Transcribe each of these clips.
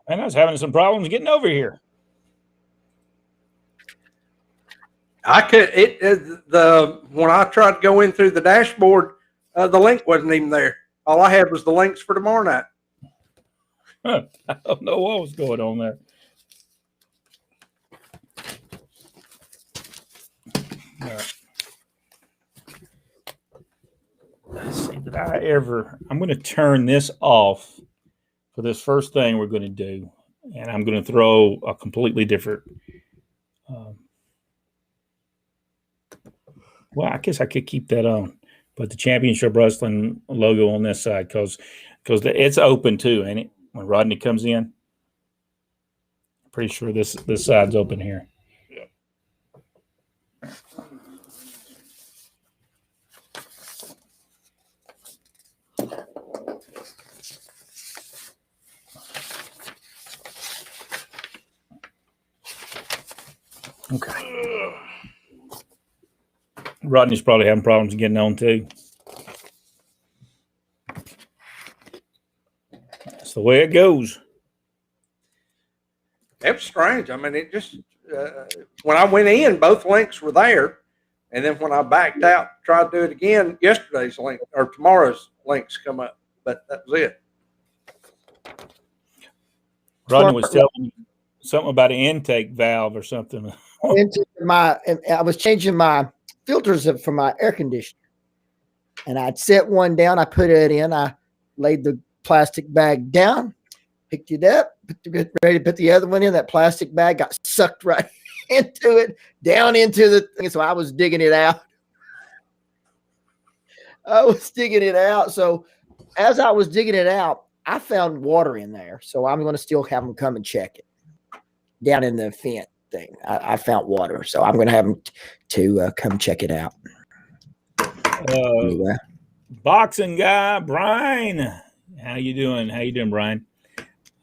And I was having some problems getting over here. I could when I tried to go in through the dashboard, the link wasn't even there. All I had was the links for tomorrow night. I don't know what was going on there. All right. Let's see, did I ever? I'm going to turn this off for this first thing we're going to do, and I'm going to throw a completely different. Well, I guess I could keep that on, but the Championship Wrestling logo on this side because it's open too, ain't it? When Rodney comes in, I'm pretty sure this side's open here. Yeah. Okay. Rodney's probably having problems getting on too. That's the way it goes. It was strange. I mean, it just when I went in, both links were there, and then when I backed out, tried to do it again, yesterday's link or tomorrow's links come up, but that was it. Rodney was telling me something about an intake valve or something. I was changing my filters for my air conditioner, and I'd set one down. I put it in. I laid the plastic bag down, picked it up, ready to put the other one in. That plastic bag got sucked right into it, down into the thing. So I was digging it out. So as I was digging it out, I found water in there. So I'm going to still have them come and check it down in the vent thing. I found water. So I'm going to have them to come check it out. Anyway. Boxing guy, Brian. How you doing, Brian?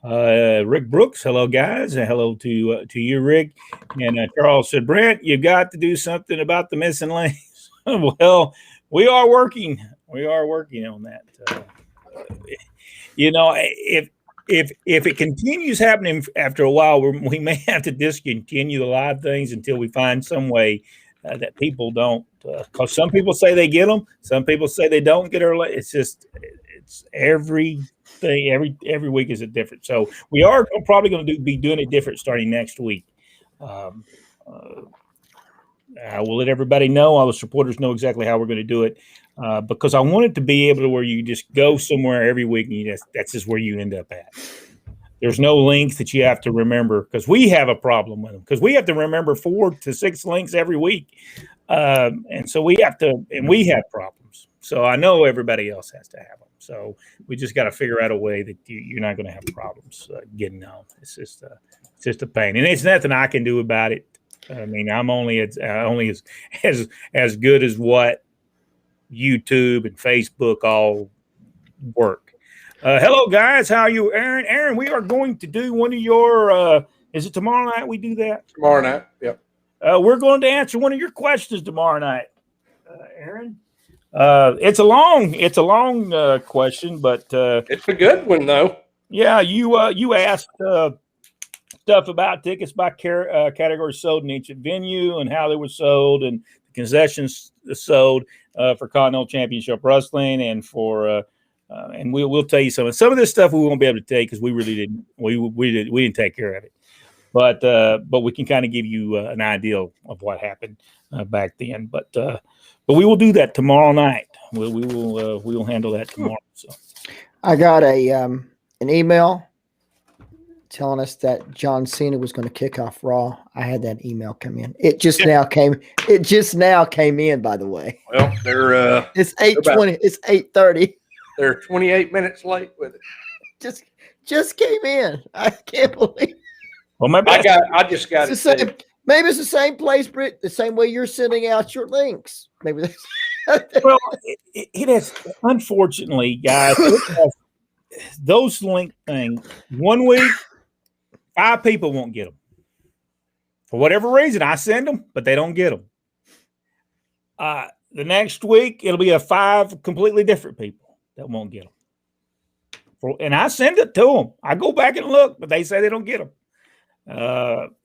Rick Brooks, hello guys, hello to you, Rick. And Charles said, Brent, you got to do something about the missing lanes. Well, we are working on that. If it continues happening after a while, we may have to discontinue the live things until we find some way that people don't. Because some people say they get them, some people say they don't get her. It's every week is it different. So we are probably going to be doing it different starting next week. I will let everybody know. All the supporters know exactly how we're going to do it because I want it to be able to where you just go somewhere every week and that's just where you end up at. There's no link that you have to remember because we have a problem with them because we have to remember 4 to 6 links every week. And so we have problems. So I know everybody else has to have them. So we just got to figure out a way that you're not going to have problems getting on. It's just a pain, and it's nothing I can do about it. I mean, I'm only as good as what YouTube and Facebook all work. Hello, guys. How are you, Aaron? Aaron, we are going to do one of your. Is it tomorrow night? We do that tomorrow night. Yep. We're going to answer one of your questions tomorrow night, Aaron. It's a long question, but it's a good one though. Yeah, you asked stuff about tickets by category sold in each venue and how they were sold and the concessions sold for Continental Championship Wrestling and for and we'll tell you some of this stuff we won't be able to take because we really didn't we didn't take care of it, but we can kind of give you an idea of what happened back then, but we will do that tomorrow night. We will handle that tomorrow. So I got an email telling us that John Cena was going to kick off Raw. I had that email come in. It just now came in, by the way. Well, they're it's 8:20. It's 8:30. They're 28 minutes late with it. Just came in. I can't believe. Well, maybe I just got it. Maybe it's the same place, Britt, the same way you're sending out your links. Maybe well, it is, unfortunately, guys, those link things, 1 week, 5 people won't get them. For whatever reason, I send them, but they don't get them. The next week, it'll be 5 completely different people that won't get them. and I send it to them. I go back and look, but they say they don't get them.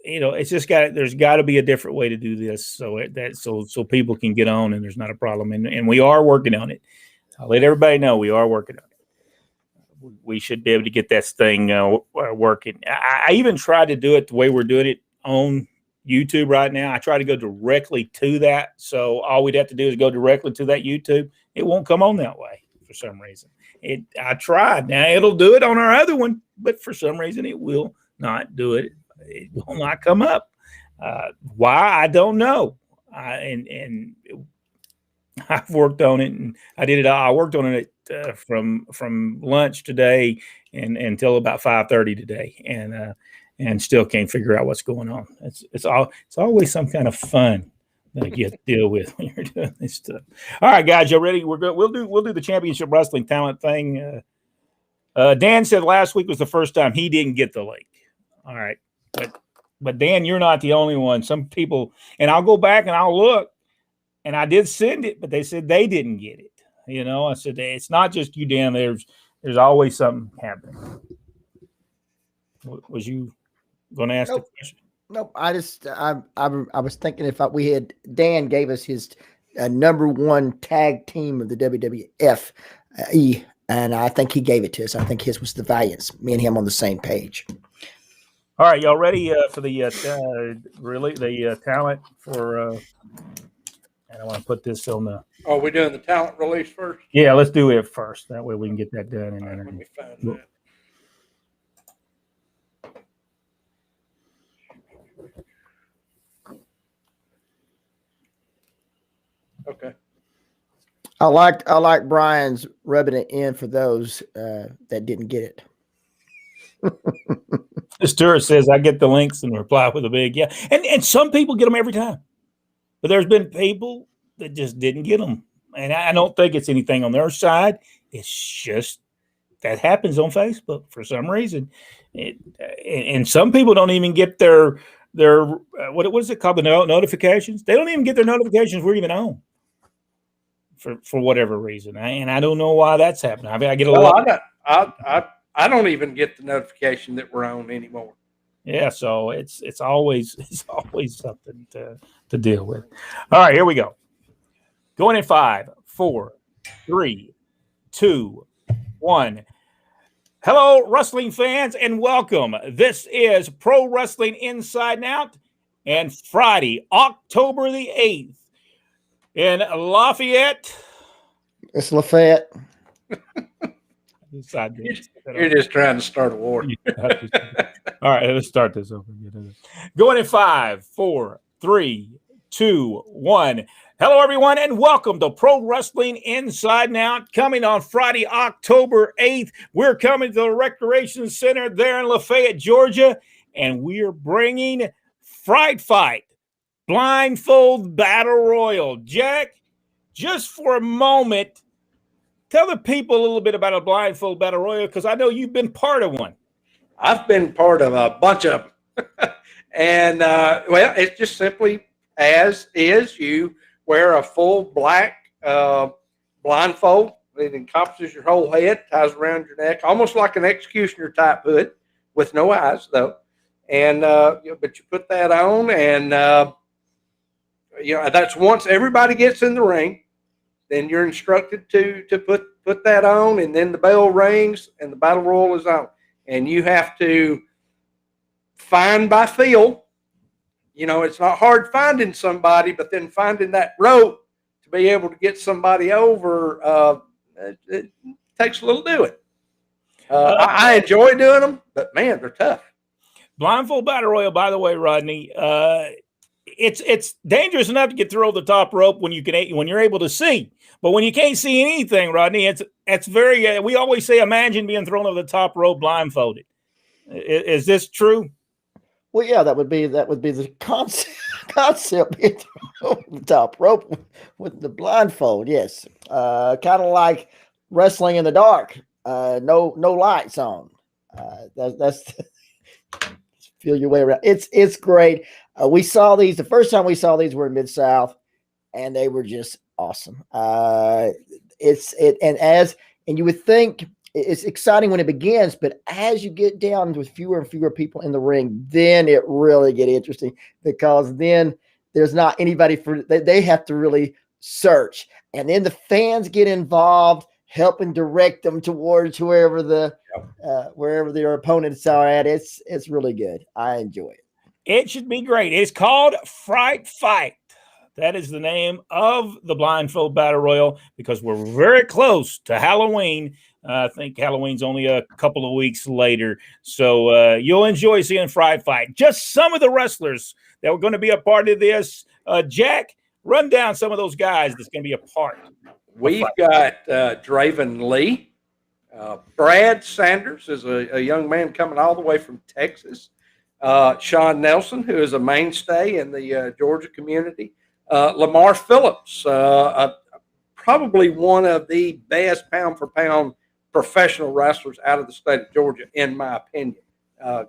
It's just there's got to be a different way to do this so people can get on and there's not a problem. And we are working on it. I'll let everybody know we are working on it. We should be able to get that thing working. I even tried to do it the way we're doing it on YouTube right now. I try to go directly to that. So all we'd have to do is go directly to that YouTube. It won't come on that way for some reason. I tried. Now it'll do it on our other one, but for some reason it will not do it. It will not come up. Why? I don't know. And I've worked on it, and I did it. I worked on it from lunch today and until about 5:30 today, and still can't figure out what's going on. It's always some kind of fun that you have to deal with when you're doing this stuff. All right, guys, you ready? We're good. We'll do the championship wrestling talent thing. Dan said last week was the first time he didn't get the link. All right. But Dan, you're not the only one. Some people, and I'll go back and I'll look, and I did send it, but they said they didn't get it. I said it's not just you, Dan. There's always something happening. Was you going to ask the question? Nope. I was thinking if Dan gave us his number one tag team of the WWF, and I think he gave it to us. I think his was the Valiants. Me and him on the same page. All right, y'all ready for the talent for? And I want to put this on the. Are we doing the talent release first? Yeah, let's do it first. That way we can get that done. Right, let me find that. Okay. I like Brian's rubbing it in for those that didn't get it. Stuart says, I get the links and reply with a big yeah. And some people get them every time. But there's been people that just didn't get them. And I don't think it's anything on their side. It's just that happens on Facebook for some reason. And some people don't even get their what is it called? The notifications. They don't even get their notifications we're even on for whatever reason. And I don't know why that's happening. I mean, I get a lot. I don't even get the notification that we're on anymore. Yeah, so it's always something to deal with. All right, here we go. Going in 5, 4, 3, 2, 1. Hello, wrestling fans, and welcome. This is Pro Wrestling Inside and Out, and Friday, October the 8th, in Lafayette. It's Lafayette. You're just trying to start a war. All right, let's start this over. Going in 5, 4, 3, 2, 1. Hello, everyone, and welcome to Pro Wrestling Inside and Out. Coming on Friday, October 8th. We're coming to the Recreation Center there in Lafayette, Georgia, and we're bringing Fright Fight, Blindfold Battle Royal. Jack, just for a moment, tell the people a little bit about a Blindfold Battle Royal, because I know you've been part of one. I've been part of a bunch of them. And, well, it's just simply as is. You wear a full black blindfold. It encompasses your whole head, ties around your neck, almost like an executioner type hood with no eyes, though. And, but you put that on, and, that's once everybody gets in the ring. Then you're instructed to put that on, and then the bell rings and the battle royal is on. And you have to find by feel. It's not hard finding somebody, but then finding that rope to be able to get somebody over, it takes a little doing. I enjoy doing them, but man, they're tough. Blindfold Battle Royal, by the way, Rodney, it's dangerous enough to get through the top rope when you're able to see, but when you can't see anything, Rodney, it's very. We always say, imagine being thrown over the top rope blindfolded. Is this true? Well, yeah, that would be the concept being thrown over the top rope with the blindfold. Yes, kind of like wrestling in the dark, no lights on. That's feel your way around. It's great. We saw these the first time we saw these were in Mid-South, and they were just awesome. And you would think it's exciting when it begins, but as you get down with fewer and fewer people in the ring, then it really get interesting, because then there's not anybody they have to really search, and then the fans get involved, helping direct them towards wherever their opponents are at. It's really good. I enjoy it. It should be great. It's called Fright Fight. That is the name of the Blindfold Battle Royal, because we're very close to Halloween. I think Halloween's only a couple of weeks later. So you'll enjoy seeing Fright Fight. Just some of the wrestlers that were going to be a part of this. Jack, run down some of those guys that's going to be a part. We've got Draven Lee. Brad Sanders is a young man coming all the way from Texas. Sean Nelson, who is a mainstay in the Georgia community. Lamar Phillips, probably one of the best pound-for-pound professional wrestlers out of the state of Georgia, in my opinion.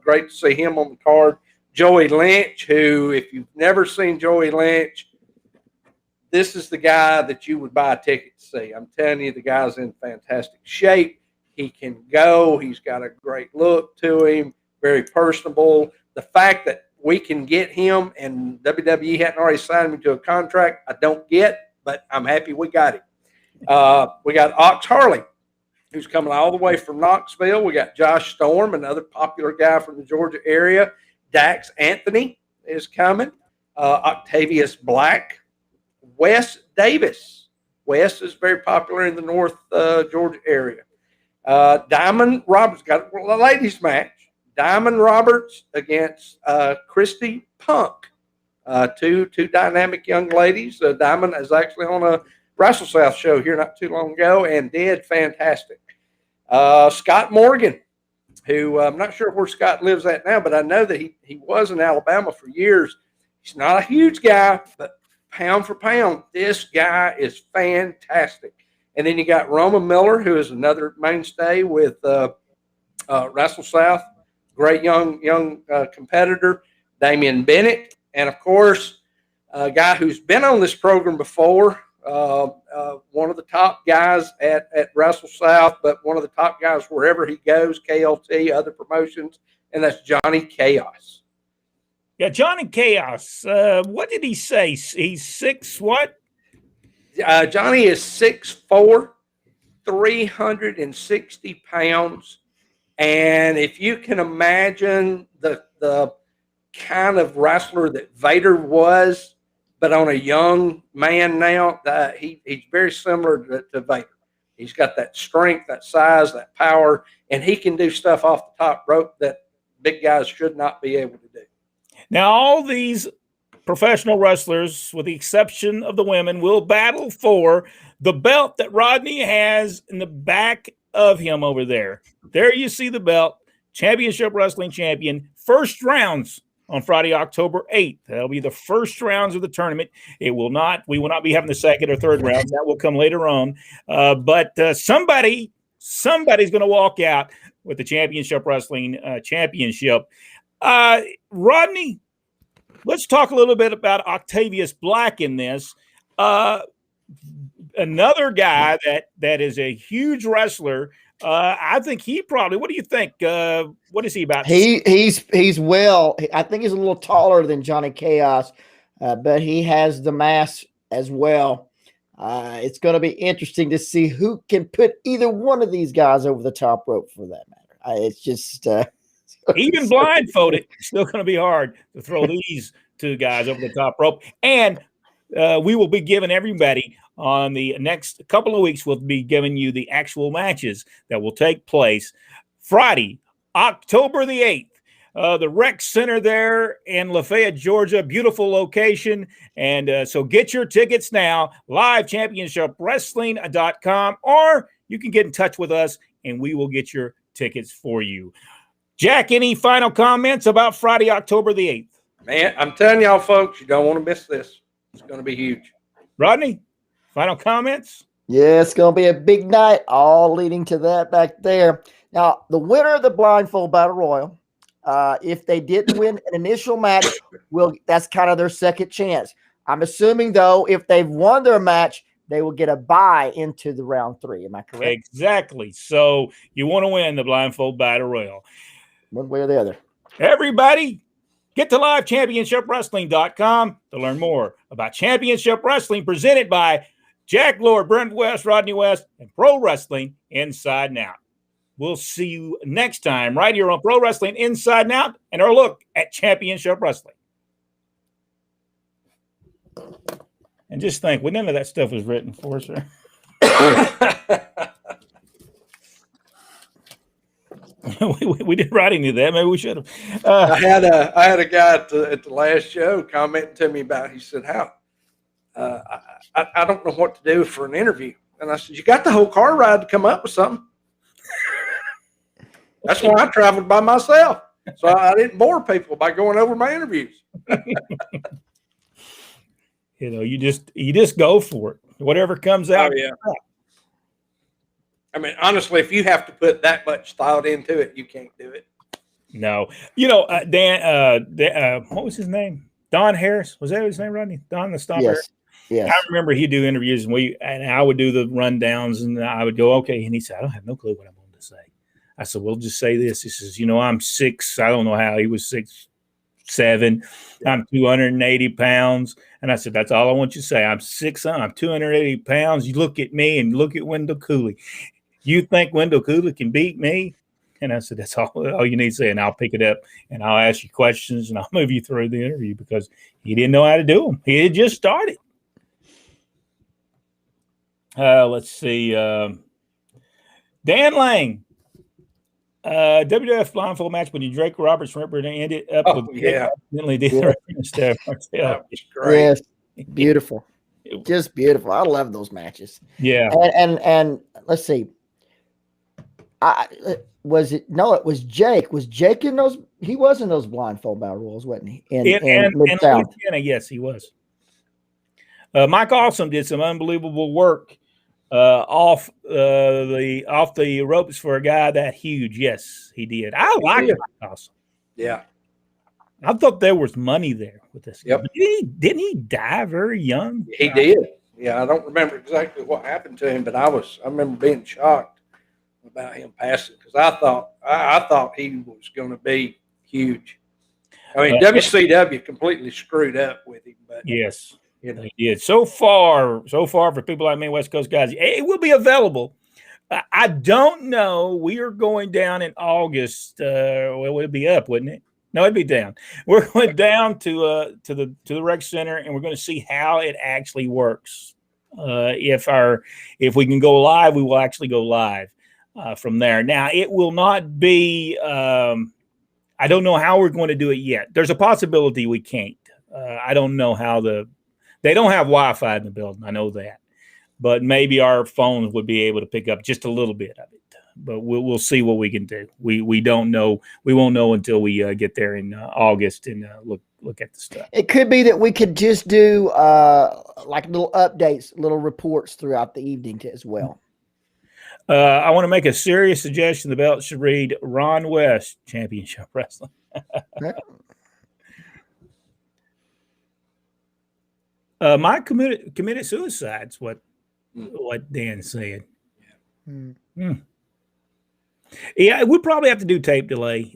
Great to see him on the card. Joey Lynch, who, if you've never seen Joey Lynch, this is the guy that you would buy a ticket to see. I'm telling you, the guy's in fantastic shape. He can go. He's got a great look to him, very personable. The fact that we can get him and WWE hadn't already signed him to a contract, I don't get, but I'm happy we got him. We got Ox Harley, who's coming all the way from Knoxville. We got Josh Storm, another popular guy from the Georgia area. Dax Anthony is coming. Octavius Black. Wes Davis. Wes is very popular in the North Georgia area. Diamond Roberts, got a ladies match. Diamond Roberts against Christy Punk. Two dynamic young ladies. Diamond is actually on a Wrestle South show here not too long ago and did fantastic. Scott Morgan, who I'm not sure where Scott lives at now, but I know that he was in Alabama for years. He's not a huge guy, but pound for pound, this guy is fantastic. And then you got Roma Miller, who is another mainstay with Wrestle South. Great young competitor. Damian Bennett. And, of course, a guy who's been on this program before, one of the top guys at Wrestle South, but one of the top guys wherever he goes, KLT, other promotions, and that's Johnny Chaos. Yeah, Johnny Chaos. What did he say? He's 6 what? Johnny is 6'4", 360 pounds. And if you can imagine the kind of wrestler that Vader was, but on a young man now, he's very similar to Vader. He's got that strength, that size, that power, and he can do stuff off the top rope that big guys should not be able to do. Now, all these professional wrestlers, with the exception of the women, will battle for the belt that Rodney has in the back of him over there. There you see the belt, Championship Wrestling Champion, first rounds on Friday, October 8th. That'll be the first rounds of the tournament. We will not be having the second or third rounds. That will come later on. But somebody's going to walk out with the Championship Wrestling Championship. Rodney, let's talk a little bit about Octavius Black in this. Another guy that is a huge wrestler. I think he probably. What do you think? What is he about? He's well. I think he's a little taller than Johnny Chaos, but he has the mass as well. It's going to be interesting to see who can put either one of these guys over the top rope, for that matter. It's just even blindfolded, it's still going to be hard to throw these two guys over the top rope. And we will be giving everybody on the next couple of weeks, we'll be giving you the actual matches that will take place Friday, October the 8th. The Rec Center there in Lafayette, Georgia. Beautiful location. And so get your tickets now, livechampionshipwrestling.com, or you can get in touch with us and we will get your tickets for you. Jack, any final comments about Friday, October the 8th? Man, I'm telling y'all, folks, you don't want to miss this. It's going to be huge. Rodney, final comments? Yeah, it's going to be a big night, all leading to that back there. Now, the winner of the Blindfold Battle Royal, if they didn't win an initial match, that's kind of their second chance. I'm assuming, though, if they've won their match, they will get a bye into the round 3. Am I correct? Exactly. So you want to win the blindfold battle royal. One way or the other. Everybody, get to livechampionshipwrestling.com to learn more about Championship Wrestling presented by Jack Lord, Brent West, Rodney West, and Pro Wrestling Inside and Out. We'll see you next time right here on Pro Wrestling Inside and Out and our look at Championship Wrestling. And just think, well, none of that stuff was written for, sir. we didn't write any of that. Maybe we should have. I had a guy at the last show commenting to me about. He said, "How? I don't know what to do for an interview." And I said, "You got the whole car ride to come up with something." That's why I traveled by myself, so I didn't bore people by going over my interviews. You just go for it. Whatever comes out. Oh, yeah. I mean, honestly, if you have to put that much thought into it, you can't do it. No. Dan, what was his name? Don Harris. Was that his name, Rodney? Don the Stomp Harris? Yes. I remember he'd do interviews and I would do the rundowns and I would go, okay. And he said, I don't have no clue what I'm going to say. I said, well, just say this. He says, I'm 6. I don't know how. He was 6'7". I'm 280 pounds. And I said, that's all I want you to say. I'm 6'. I'm 280 pounds. You look at me and look at Wendell Cooley. You think Wendell Cooley can beat me? And I said, that's all you need to say. And I'll pick it up and I'll ask you questions and I'll move you through the interview because he didn't know how to do them. He had just started. Let's see. Dan Lang. WWF blindfold match when Drake Roberts ended up with that was great. Yes, beautiful, just beautiful. I love those matches. Yeah, and let's see. It was Jake. Was Jake in those? He was in those blindfold battle rules, wasn't he? In Louisiana, yes, he was. Mike Awesome did some unbelievable work off the ropes for a guy that huge. Yes, he did. I like Mike Awesome. Yeah, I thought there was money there with this. Yep. Didn't he die very young? He did. Yeah, I don't remember exactly what happened to him, but I remember being shocked about him passing because I thought he was going to be huge. I mean, WCW completely screwed up with him, but yes. He did. So far for people like me, West Coast guys, it will be available. I don't know. We are going down in August. It'll be up, wouldn't it? No, it'd be down. We're going down to the rec center, and we're going to see how it actually works. If we can go live, we will actually go live from there. Now, it will not be. I don't know how we're going to do it yet. There's a possibility we can't. I don't know how they don't have Wi-Fi in the building. I know that, but maybe our phones would be able to pick up just a little bit of it. But we'll see what we can do. We don't know. We won't know until we get there in August and look at the stuff. It could be that we could just do like little updates, little reports throughout the evening as well. I want to make a serious suggestion. The belt should read Ron West Championship Wrestling. Mike committed suicide's what Dan said. Yeah, we'll probably have to do tape delay.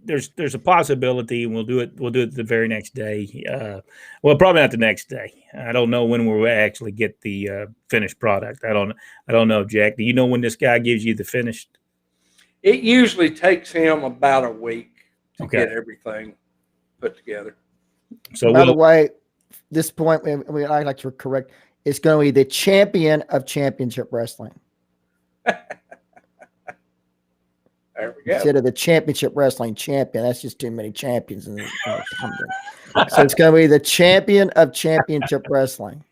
There's a possibility, and we'll do it the very next day. Well, probably not the next day. I don't know when we'll actually get the finished product. I don't know, Jack. Do you know when this guy gives you the finished? It usually takes him about a week to get everything put together. So, by the way, this point I like to correct. It's going to be the champion of Championship Wrestling. There we go. Instead of the Championship Wrestling champion, that's just too many champions. So it's going to be the champion of Championship Wrestling.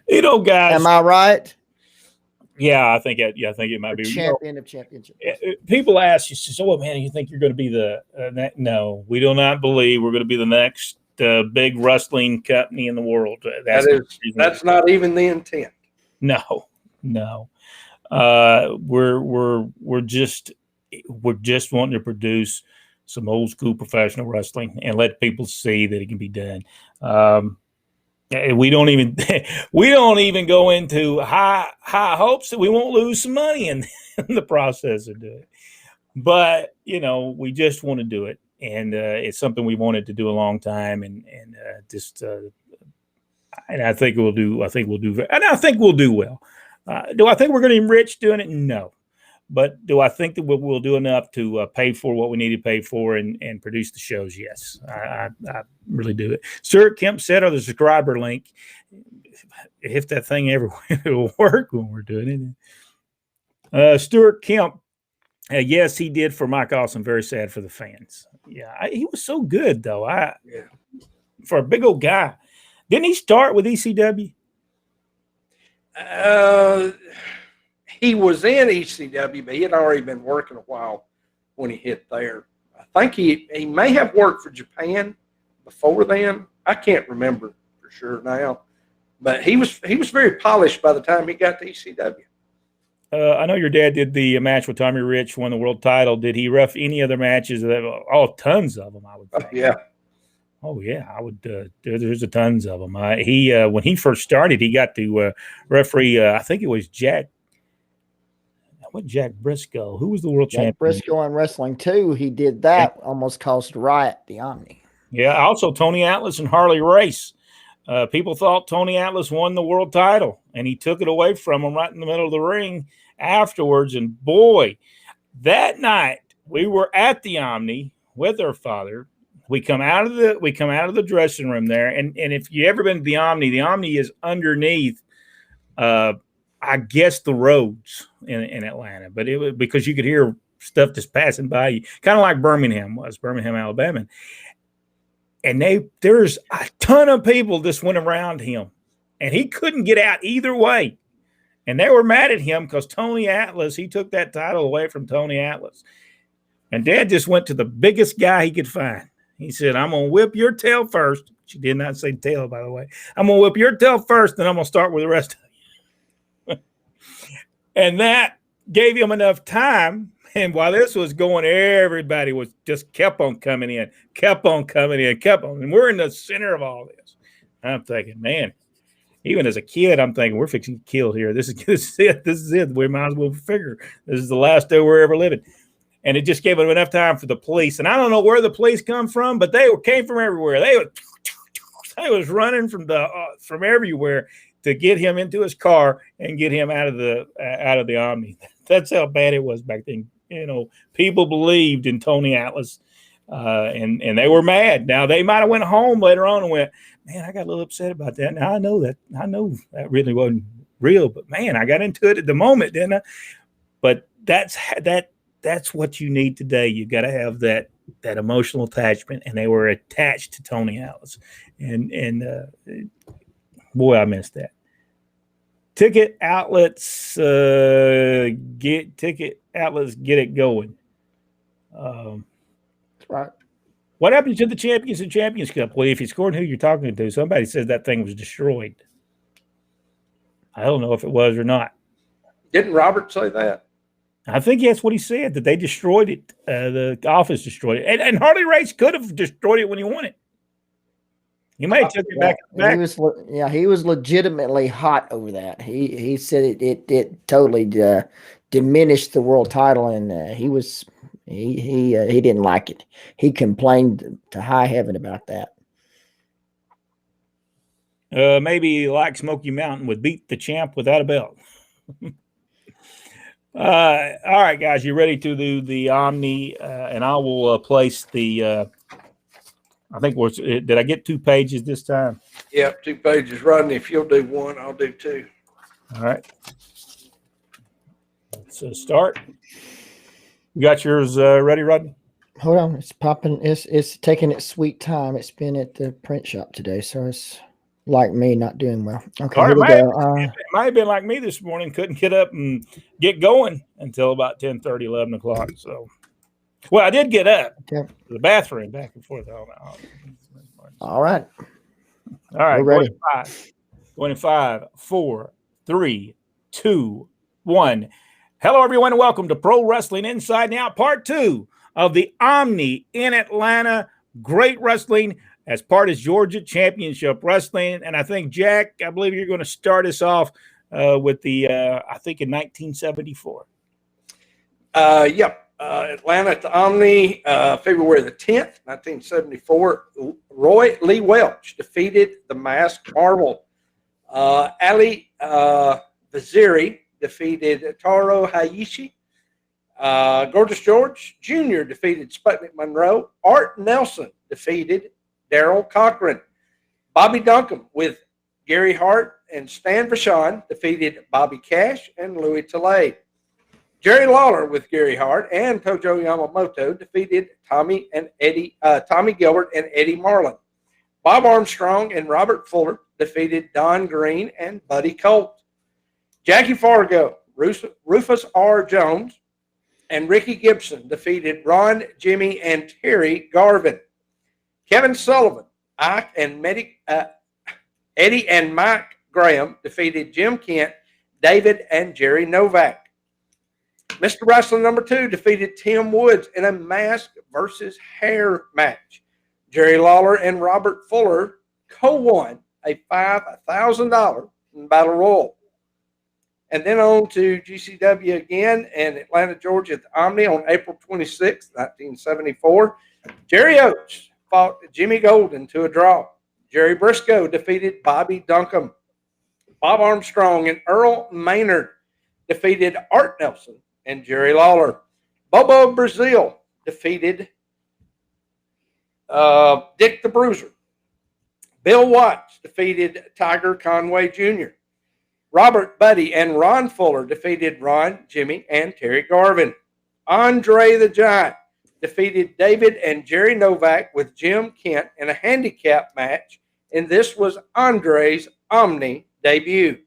Guys. Am I right? Yeah, I think it might be champion of Championship. People ask you, "So, man, you think you're going to be the?" No, we do not believe we're going to be the next big wrestling company in the world. That's not even the intent. No. We're just wanting to produce some old school professional wrestling and let people see that it can be done. We don't even we don't even go into high hopes that we won't lose some money in the process of doing it. But we just want to do it, and it's something we wanted to do a long time, and I think we'll do. I think we'll do, and I think we'll do well. Do I think we're going to be rich doing it? No. But do I think that we'll do enough to pay for what we need to pay for and produce the shows? Yes, I really do. Stuart Kemp said on the subscriber link, if that thing ever will work when we're doing it. Stuart Kemp, yes, he did for Mike Awesome. Very sad for the fans. Yeah, he was so good, though. For a big old guy. Didn't he start with ECW? He was in ECW, but he had already been working a while when he hit there. I think he may have worked for Japan before then. I can't remember for sure now, but he was very polished by the time he got to ECW. I know your dad did the match with Tommy Rich, won the world title. Did he ref any other matches? Oh, tons of them, I would think. Yeah. Oh yeah, I would. There's a tons of them. He when he first started, he got to referee. I think it was Jack Briscoe. Who was the world champion? Briscoe in wrestling too. He did that. Almost caused a riot at the Omni. Yeah. Also, Tony Atlas and Harley Race. People thought Tony Atlas won the world title, and he took it away from him right in the middle of the ring afterwards. And boy, that night we were at the Omni with our father. We come out of the dressing room there, and if you ever been to the Omni is underneath. I guess the roads in Atlanta, but it was because you could hear stuff just passing by you, kind of like Birmingham, Alabama. And there's a ton of people just went around him, and he couldn't get out either way. And they were mad at him because Tony Atlas, he took that title away from Tony Atlas. And Dad just went to the biggest guy he could find. He said, I'm going to whip your tail first. She did not say tail, by the way. I'm going to whip your tail first, then I'm going to start with the rest of you. And that gave him enough time. And while this was going, everybody was just kept on coming in. And we're in the center of all this. I'm thinking, man, even as a kid, I'm thinking, we're fixing to kill here. This is it. We might as well figure this is the last day we're ever living. And it just gave him enough time for the police. And I don't know where the police come from, but they came from everywhere. They was running from everywhere to get him into his car and get him out of the Omni. That's how bad it was back then. People believed in Tony Atlas, and they were mad. Now they might have went home later on and went, man, I got a little upset about that. Now I know that really wasn't real, but man, I got into it at the moment, didn't I? But that's what you need today. You got to have that emotional attachment, and they were attached to Tony Atlas, and boy, I missed that. Ticket outlets, get it going. That's right. What happened to the Champions and Champions Cup? Well, if you scored who you're talking to, somebody says that thing was destroyed. I don't know if it was or not. Didn't Robert say that? I think that's what he said, that they destroyed it. The office destroyed it. And Harley Race could have destroyed it when he won it. He might have took it back. He was legitimately hot over that. He said it totally diminished the world title, and he didn't like it. He complained to high heaven about that. Maybe like Smoky Mountain would beat the champ without a belt. All right, guys, you ready to do the Omni? And I will place the. I think did I get 2 pages this time? Yep, 2 pages. Rodney, if you'll do 1, I'll do 2. All right. Let's start. You got yours ready, Rodney? Hold on, it's popping. It's taking its sweet time. It's been at the print shop today, so it's like me not doing well. Okay, right, here we go. It might have been like me this morning. Couldn't get up and get going until about 10:30, 11 o'clock. So. Well, I did get up to the bathroom back and forth. All right. All right. We're ready. 25, 4, 3, 2, 1. Hello, everyone, and welcome to Pro Wrestling Inside and Out, Part 2 of the Omni in Atlanta. Great wrestling. as part of Georgia Championship Wrestling. And I think, Jack, I believe you're going to start us off with the, I think in 1974. Yep. Atlanta at the Omni, February the 10th, 1974. Roy Lee Welch defeated the Masked Marvel. Ali Vaziri defeated Taro Hayashi. Gorgeous George Jr. defeated Sputnik Monroe. Art Nelson defeated Daryl Cochran. Bobby Duncombe with Gary Hart and Stan Vachon defeated Bobby Cash and Louis Tillade. Jerry Lawler with Gary Hart and Tojo Yamamoto defeated Tommy Gilbert and Eddie Marlin. Bob Armstrong and Robert Fuller defeated Don Green and Buddy Colt. Jackie Fargo, Rufus R. Jones, and Ricky Gibson defeated Ron, Jimmy, and Terry Garvin. Kevin Sullivan, Eddie and Mike Graham defeated Jim Kent, David, and Jerry Novak. Mr. Wrestling number 2 defeated Tim Woods in a mask versus hair match. Jerry Lawler and Robert Fuller co-won a $5,000 Battle Royal. And then on to GCW again in Atlanta, Georgia at the Omni on April 26, 1974. Jerry Oates fought Jimmy Golden to a draw. Jerry Briscoe defeated Bobby Duncombe. Bob Armstrong and Earl Maynard defeated Art Nelson and Jerry Lawler. Bobo Brazil defeated Dick the Bruiser. Bill Watts defeated Tiger Conway Jr. Robert Buddy and Ron Fuller defeated Ron, Jimmy, and Terry Garvin. Andre the Giant defeated David and Jerry Novak with Jim Kent in a handicap match, and this was Andre's Omni debut.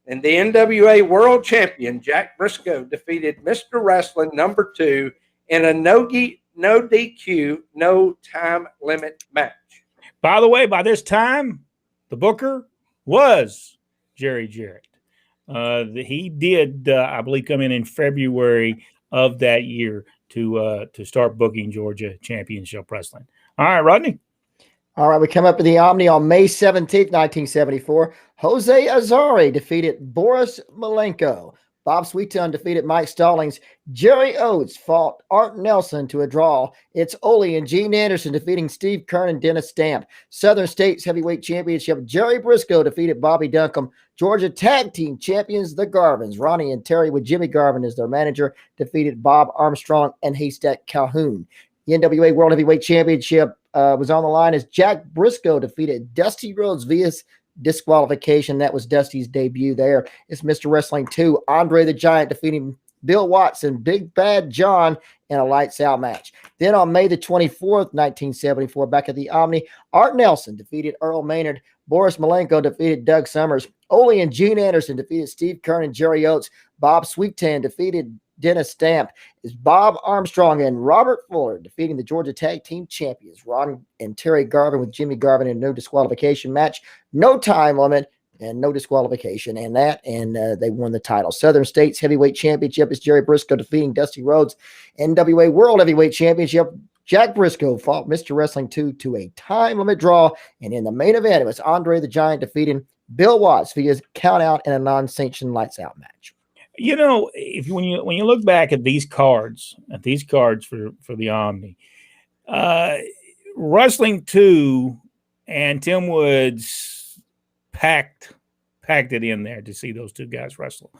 And the NWA World Champion Jack Briscoe defeated Mr. Wrestling number 2 in a no DQ, no time limit match. By the way, by this time, the booker was Jerry Jarrett. He did, I believe, come in February of that year to start booking Georgia Championship Wrestling. All right, Rodney. All right, we come up to the Omni on May 17th, 1974. Jose Azari defeated Boris Malenko. Bob Sweeton defeated Mike Stallings. Jerry Oates fought Art Nelson to a draw. It's Ole and Gene Anderson defeating Steve Kern and Dennis Stamp. Southern States Heavyweight Championship, Jerry Briscoe defeated Bobby Duncombe. Georgia Tag Team Champions, the Garvins. Ronnie and Terry with Jimmy Garvin as their manager defeated Bob Armstrong and Haystack Calhoun. The NWA World Heavyweight Championship was on the line as Jack Briscoe defeated Dusty Rhodes via disqualification. That was Dusty's debut there. It's Mr. Wrestling 2. Andre the Giant defeating Bill Watson, Big Bad John in a lights out match. Then on May the 24th, 1974, back at the Omni, Art Nelson defeated Earl Maynard. Boris Malenko defeated Doug Summers. Ole and Gene Anderson defeated Steve Kern and Jerry Oates. Bob Sweetan defeated Dennis Stamp. Is Bob Armstrong and Robert Fuller defeating the Georgia Tag Team Champions, Ron and Terry Garvin with Jimmy Garvin in a no disqualification match, no time limit, and no disqualification, and they won the title. Southern States Heavyweight Championship is Jerry Briscoe defeating Dusty Rhodes. NWA World Heavyweight Championship, Jack Briscoe fought Mr. Wrestling 2 to a time limit draw, and in the main event, it was Andre the Giant defeating Bill Watts via count out in a non-sanctioned lights out match. You know, when you look back at these cards for the Omni, Wrestling 2 and Tim Woods packed it in there to see those two guys wrestle,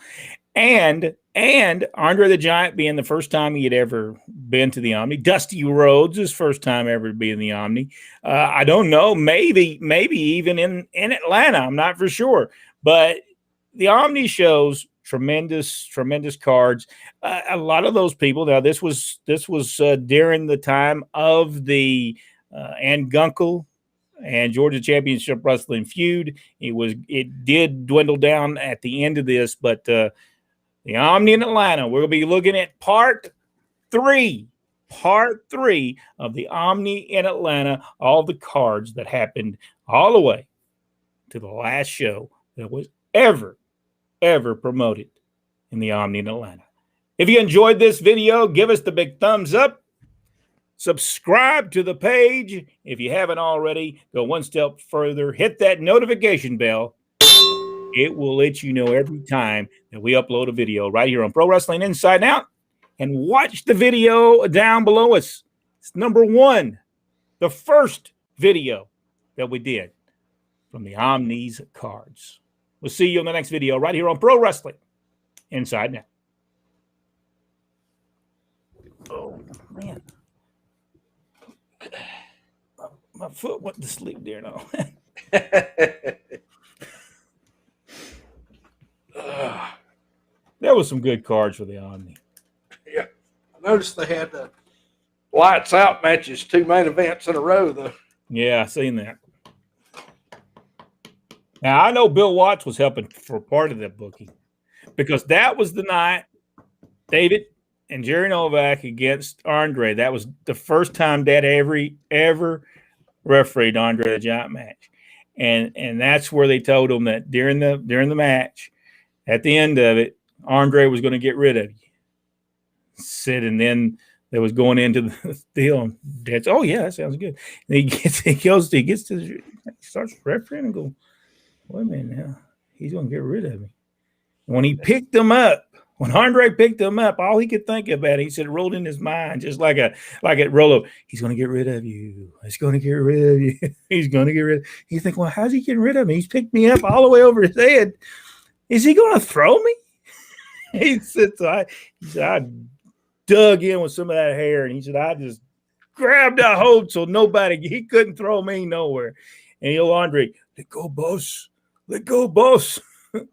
and Andre the Giant being the first time he had ever been to the Omni. Dusty Rhodes' his first time ever being in the Omni. I don't know, maybe even in Atlanta. I'm not for sure, but the Omni shows tremendous cards. A lot of those people. Now this was during the time of the Ann Gunkel and Georgia Championship Wrestling feud. It did dwindle down at the end of this, but the Omni in Atlanta, we're going to be looking at part three of the Omni in Atlanta, all the cards that happened all the way to the last show that was ever promoted in the Omni in Atlanta. If you enjoyed this video, give us the big thumbs up. subscribe to the page. If you haven't already, go one step further, hit that notification bell. It will let you know every time that we upload a video right here on Pro Wrestling Inside Out. And watch the video down below us. It's number 1, the first video that we did from the Omnis cards. We'll see you in the next video right here on Pro Wrestling Inside Now. Oh, man. My foot went to sleep there now. There was some good cards for the Omni. Yeah. I noticed they had the lights out matches, 2 main events in a row, though. Yeah, I seen that. Now, I know Bill Watts was helping for part of that booking because that was the night David and Jerry Novak against Andre. That was the first time Dad ever refereed Andre the Giant match. And that's where they told him that during the match, at the end of it, Andre was going to get rid of you. And then they was going into the deal. And Dad's, oh yeah, that sounds good. And he starts refereeing and go, wait a minute now, he's going to get rid of me. When he picked him up, when Andre picked him up, all he could think about, he said, it rolled in his mind, just like it rolled up. He's going to get rid of you. He's going to get rid of you. He's going to get rid of you. You think, well, how's he getting rid of me? He's picked me up all the way over his head. Is he going to throw me? He said, I dug in with some of that hair, and he said, I just grabbed a hold so he couldn't throw me nowhere. And Andre, let go, boss. Let go, boss.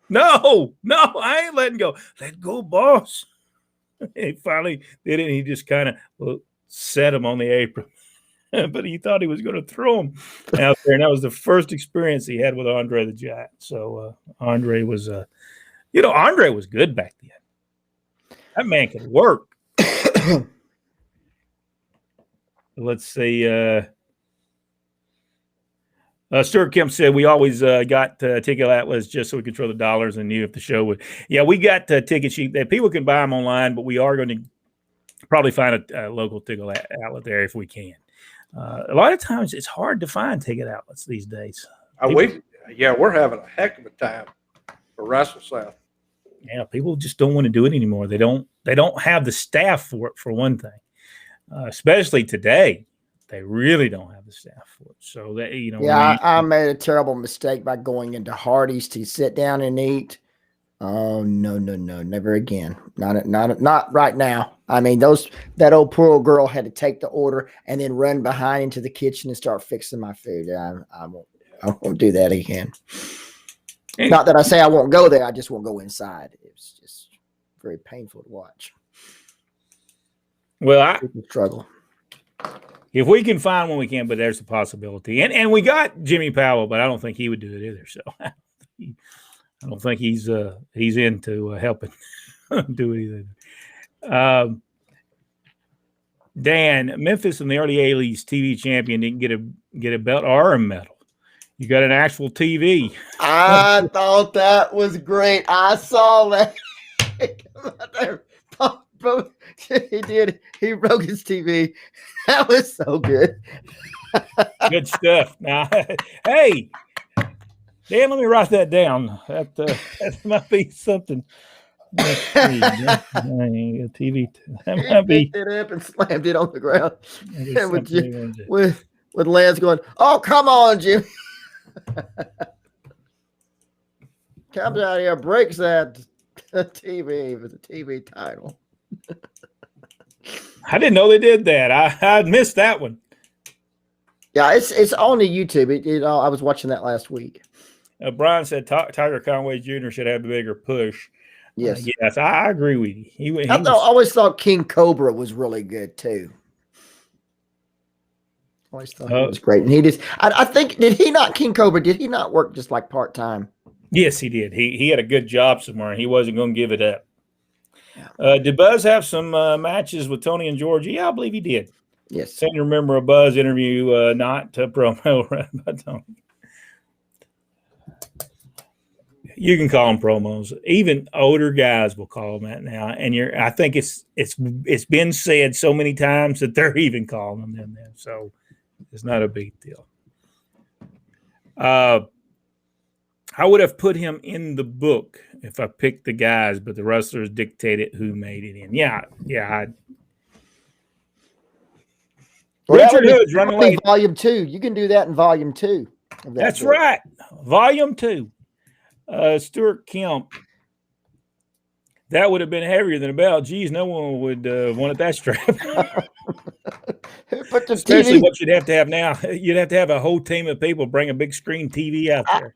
No, I ain't letting go. Let go, boss. He finally did it. And he just kind of set him on the apron. But he thought he was going to throw him out there. And that was the first experience he had with Andre the Giant. So Andre was, Andre was good back then. That man could work. Let's see. Stuart Kemp said we always got Ticket Atlas just so we could throw the dollars and knew if the show would. Yeah, we got ticket sheet that people can buy them online, but we are going to probably find a local ticket outlet there if we can. A lot of times it's hard to find ticket outlets these days. We're having a heck of a time for Wrestle South. Yeah, people just don't want to do it anymore. They don't have the staff for it, for one thing. Especially today. They really don't have the staff for it. So that I made a terrible mistake by going into Hardee's to sit down and eat. Oh no, never again. Not right now. I mean, that old poor old girl had to take the order and then run behind into the kitchen and start fixing my food. I won't do that again. Not that I say I won't go there. I just won't go inside. It's just very painful to watch. Well, struggle. If we can find one, we can, but there's a possibility. And we got Jimmy Powell, but I don't think he would do it either. So I don't think he's into helping do it either. Dan, Memphis in the early 80s TV champion didn't get a belt or a medal. You got an actual TV. I thought that was great. I saw that. He did. He broke his TV. That was so good. Good stuff. Now, hey, Dan, let me write that down. That might be something. TV. That might be. He picked it up and slammed it on the ground. With Lance going, "Oh, come on, Jimmy." Comes out here, breaks that TV with the TV title. I didn't know they did that. I missed that one. Yeah, it's on the YouTube. I was watching that last week. Brian said Tiger Conway Jr. should have a bigger push. Yes, yes, I agree with you. I always thought King Cobra was really good too. Always thought he was great, and he just. I think did he not King Cobra? Did he not work just like part time? Yes, he did. He had a good job somewhere, and he wasn't going to give it up. Did Buzz have some matches with Tony and George? Yeah, I believe he did. Yes. I seem to remember a Buzz interview, not a promo run by Tony. You can call them promos. Even older guys will call them that now. And I think it's been said so many times that they're even calling them then. So it's not a big deal. I would have put him in the book if I picked the guys, but the wrestlers dictated who made it in. Yeah. Richard Hood's running late. Volume 2. You can do that in Volume 2. That's book. Right. Volume 2. Stuart Kemp. That would have been heavier than a belt. Geez, no one would want that strap. Especially what you'd have to have now. You'd have to have a whole team of people bring a big screen TV out there.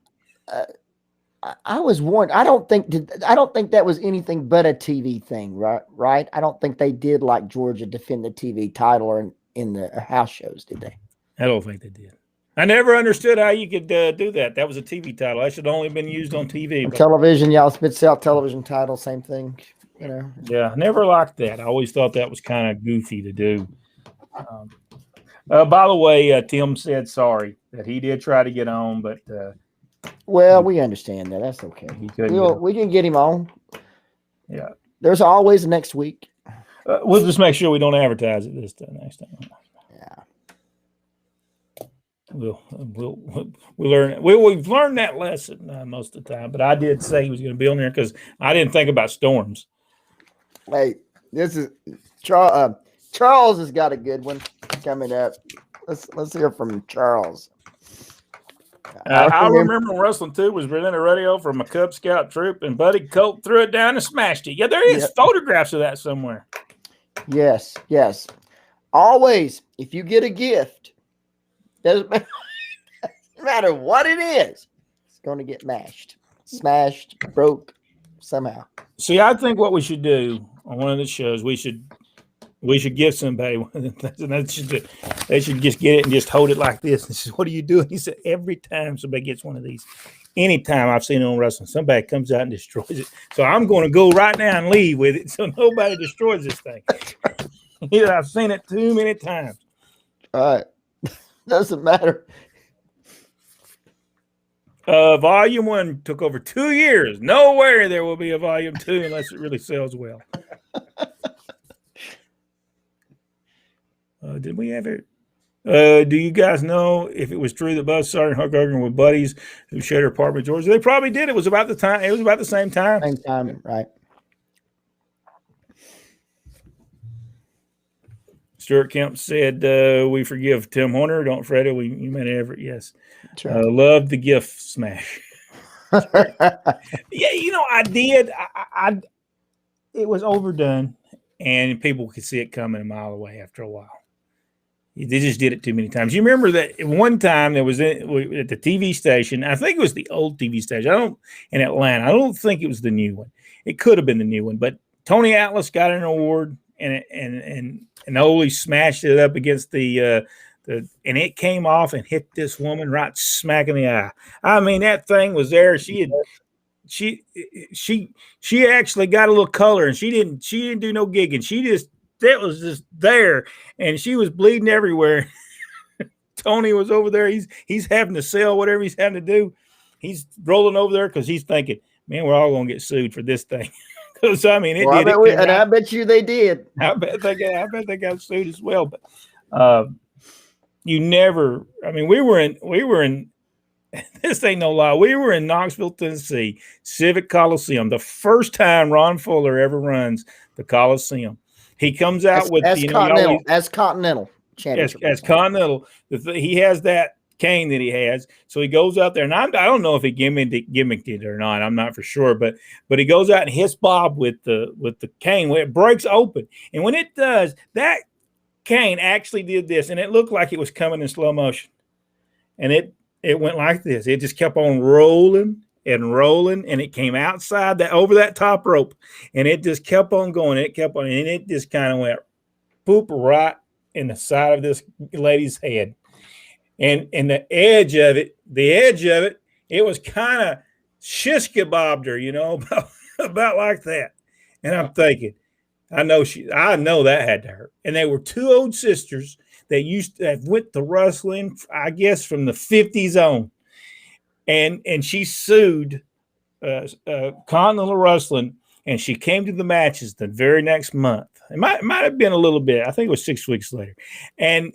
I was warned. I don't think that was anything but a TV thing, right? I don't think they did like Georgia defend the TV title or in the house shows, did they? I don't think they did. I never understood how you could do that. That was a TV title. That should have only been used on TV. Television, y'all Mid-South television title, same thing. Yeah, never liked that. I always thought that was kind of goofy to do. By the way, Tim said sorry that he did try to get on, but well, we understand that. That's okay. We can get him on. Yeah, there's always next week. We'll just make sure we don't advertise it this time next time. Yeah. We'll learn. We've learned that lesson most of the time. But I did say he was going to be on there because I didn't think about storms. Hey, this is Charles. Charles has got a good one coming up. Let's hear from Charles. I remember when Wrestling 2 was presented radio from a Cub Scout troop, and Buddy Colt threw it down and smashed it. Yeah, there is photographs of that somewhere. Yes. Always, if you get a gift, doesn't matter what it is, it's going to get smashed, broke somehow. See, I think what we should do on one of the shows, we should give somebody one of the things, and they should just get it and just hold it like this. And says, "What are you doing?" He said, "Every time somebody gets one of these, anytime I've seen it on wrestling, somebody comes out and destroys it. So I'm going to go right now and leave with it, so nobody destroys this thing." I've seen it too many times. All right. Doesn't matter. Volume 1 took over 2 years. Nowhere there will be a Volume 2 unless it really sells well. Did we ever? Do you guys know if it was true that Buzz Sawyer and Hulk Hogan were buddies who shared an apartment with Georgia? They probably did. It was about the time. It was about the same time. Same time, right? Stuart Kemp said, "We forgive Tim Horner. Don't fret it. You may never." Yes, right. Love the gift smash. Yeah, I did. It was overdone, and people could see it coming a mile away after a while. They just did it too many times. You remember that one time there was at the TV station. I think it was the old TV station. In Atlanta. I don't think it was the new one. It could have been the new one, but Tony Atlas got an award, and Ole smashed it up against and it came off and hit this woman right smack in the eye. I mean, that thing was there. She actually got a little color, and she didn't do no gigging. That was just there, and she was bleeding everywhere. Tony was over there. He's having to sell whatever he's having to do. He's rolling over there because he's thinking, "Man, we're all gonna get sued for this thing." Because I mean, I bet you they did. I bet they got sued as well. But you never. I mean, we were in. This ain't no lie. We were in Knoxville, Tennessee, Civic Coliseum. The first time Ron Fuller ever runs the Coliseum. He comes out as Continental Championship. As Continental. He has that cane that he has. So he goes out there, and I don't know if he gimmicked it or not. I'm not for sure, but he goes out and hits Bob with the cane when it breaks open. And when it does, that cane actually did this, and it looked like it was coming in slow motion. And it went like this. It just kept on rolling and rolling, and it came outside over that top rope, and it just kept on going. It kept on, and it just kind of went poop right in the side of this lady's head. And the edge of it, it was kind of shiska bobbed her, about like that. And I'm thinking, I know that had to hurt. And they were two old sisters that used to have went to wrestling, I guess, from the 50s on. And she sued Continental Wrestling, and she came to the matches the very next month. It might have been a little bit. I think it was 6 weeks later, and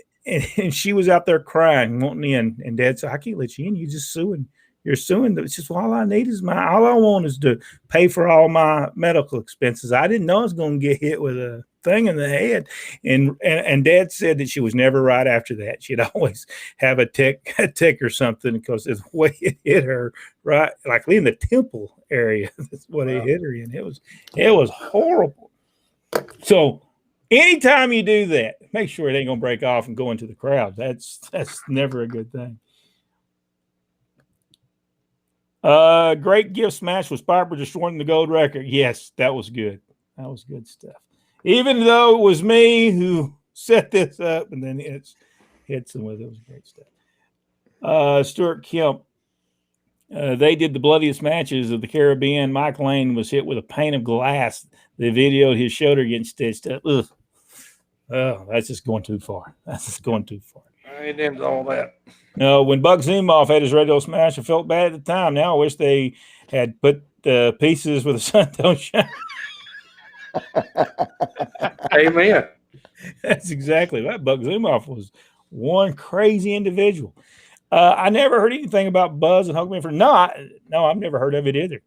she was out there crying, wanting in. And Dad said, "I can't let you in. You're just suing. You're suing." It's just, well, all I need is all I want is to pay for all my medical expenses. I didn't know I was going to get hit with a thing in the head. And Dad said that she was never right after that. She'd always have a tick or something because the way it hit her, right, like in the temple area. That's what it hit her in. It was horrible. So anytime you do that, make sure it ain't gonna break off and go into the crowd. That's never a good thing. Great gift smash was Piper destroying the gold record. Yes, that was good. That was good stuff. Even though it was me who set this up and then hits them with it. It was great stuff. Stuart Kemp. They did the bloodiest matches of the Caribbean. Mike Lane was hit with a pane of glass. The video, his shoulder getting stitched up. Ugh. Oh, that's just going too far. That's just going too far. I ain't into all that. No, when Buck Zumhoff had his radio smash, I felt bad at the time. Now I wish they had put pieces where the sun don't shine. Amen. That's exactly right. Buck Zumhoff was one crazy individual. I never heard anything about Buzz and Hulk Minford. No, I've never heard of it either.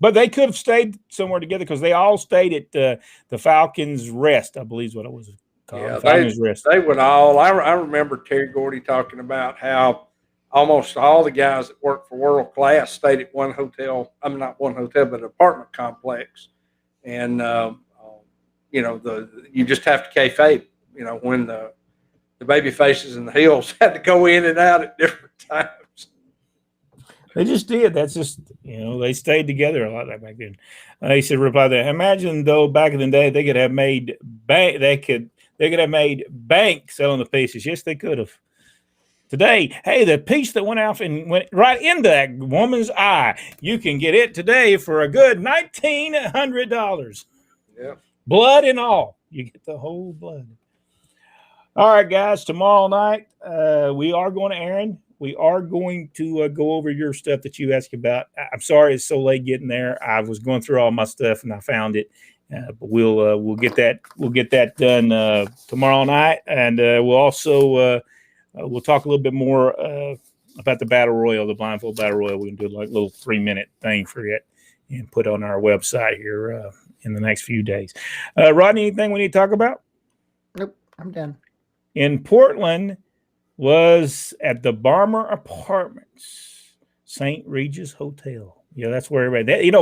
But they could have stayed somewhere together because they all stayed at the Falcons Rest, I believe is what it was called. Yeah, Falcons Rest. They would all. I remember Terry Gordy talking about how almost all the guys that worked for World Class stayed at one hotel. I mean, not one hotel, but an apartment complex. And you just have to kayfabe. When the baby faces and the heels had to go in and out at different times. They just did. That's just, they stayed together a lot back then. He said, reply that. Imagine though, back in the day, they could have made bank. They could have made bank selling the pieces. Yes, they could have. Today, hey, the piece that went out and went right into that woman's eye, you can get it today for a good $1,900. Yeah. Blood and all. You get the whole blood. All right, guys, tomorrow night, we are going to Aaron. We are going to go over your stuff that you asked about. I'm sorry it's so late getting there. I was going through all my stuff and I found it. But we'll get that done tomorrow night, and we'll also we'll talk a little bit more about the battle royal, the blindfold battle royal. We can do like a little 3-minute thing for it and put on our website here in the next few days. Rodney, anything we need to talk about? Nope, I'm done. In Portland was at the Barmer Apartments, St. Regis Hotel. Yeah, that's where everybody.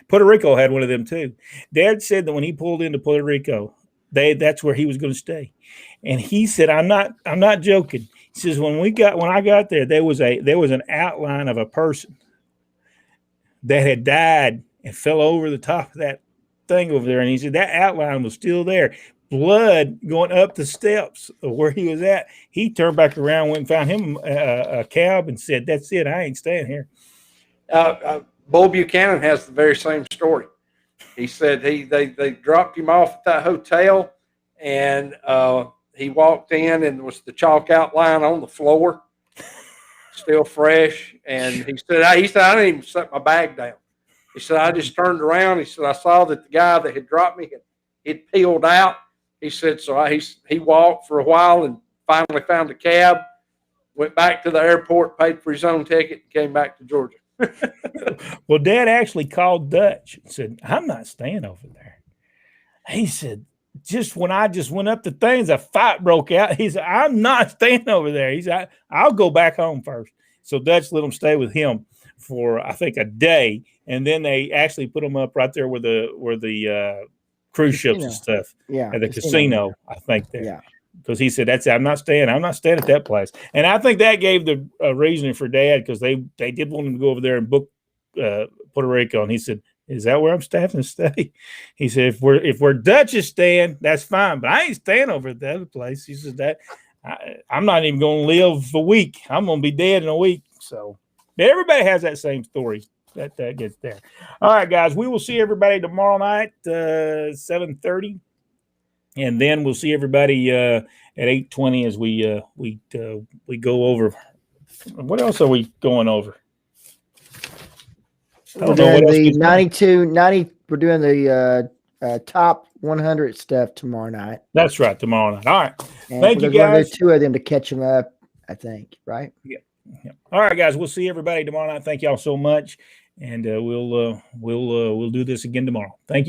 Puerto Rico had one of them too. Dad said that when he pulled into Puerto Rico, that's where he was going to stay, and he said, "I'm not joking." He says, when I got there, there was an outline of a person that had died and fell over the top of that thing over there, and he said that outline was still there. Blood going up the steps of where he was at. He turned back around, went and found him a cab and said, "That's it. I ain't staying here." Bull Buchanan has the very same story. He said they dropped him off at that hotel, and he walked in and was the chalk outline on the floor, still fresh. And he said I didn't even set my bag down. He said I just turned around. He said I saw that the guy that had dropped me had peeled out. He said, so he walked for a while and finally found a cab, went back to the airport, paid for his own ticket, and came back to Georgia. Well, Dad actually called Dutch and said, "I'm not staying over there." He said, just when I went up the things, a fight broke out. He said, "I'm not staying over there." He said, "I'll go back home first." So Dutch let him stay with him for, I think, a day. And then they actually put him up right there where the cruise ships and stuff at the casino, I think there. Yeah. Because he said, I'm not staying at that place. And I think that gave the reasoning for Dad, because they did want him to go over there and book Puerto Rico. And he said, "Is that where I'm staying to stay?" He said, if we're Dutch is staying, that's fine. But I ain't staying over at the other place. He said that I'm not even going to live a week. I'm going to be dead in a week. So everybody has that same story. That gets there. All right, guys, we will see everybody tomorrow night, 7:30, and then we'll see everybody at 8:20 as we go over. What else are we going over? I We're don't know what doing else the we can- 90. We're doing the top 100 stuff tomorrow night. That's right, tomorrow night. All right. And Thank you, we're gonna do guys. 2 of them to catch them up, I think, right? Yeah. All right, guys. We'll see everybody tomorrow night. Thank y'all so much, and we'll do this again tomorrow. Thank you.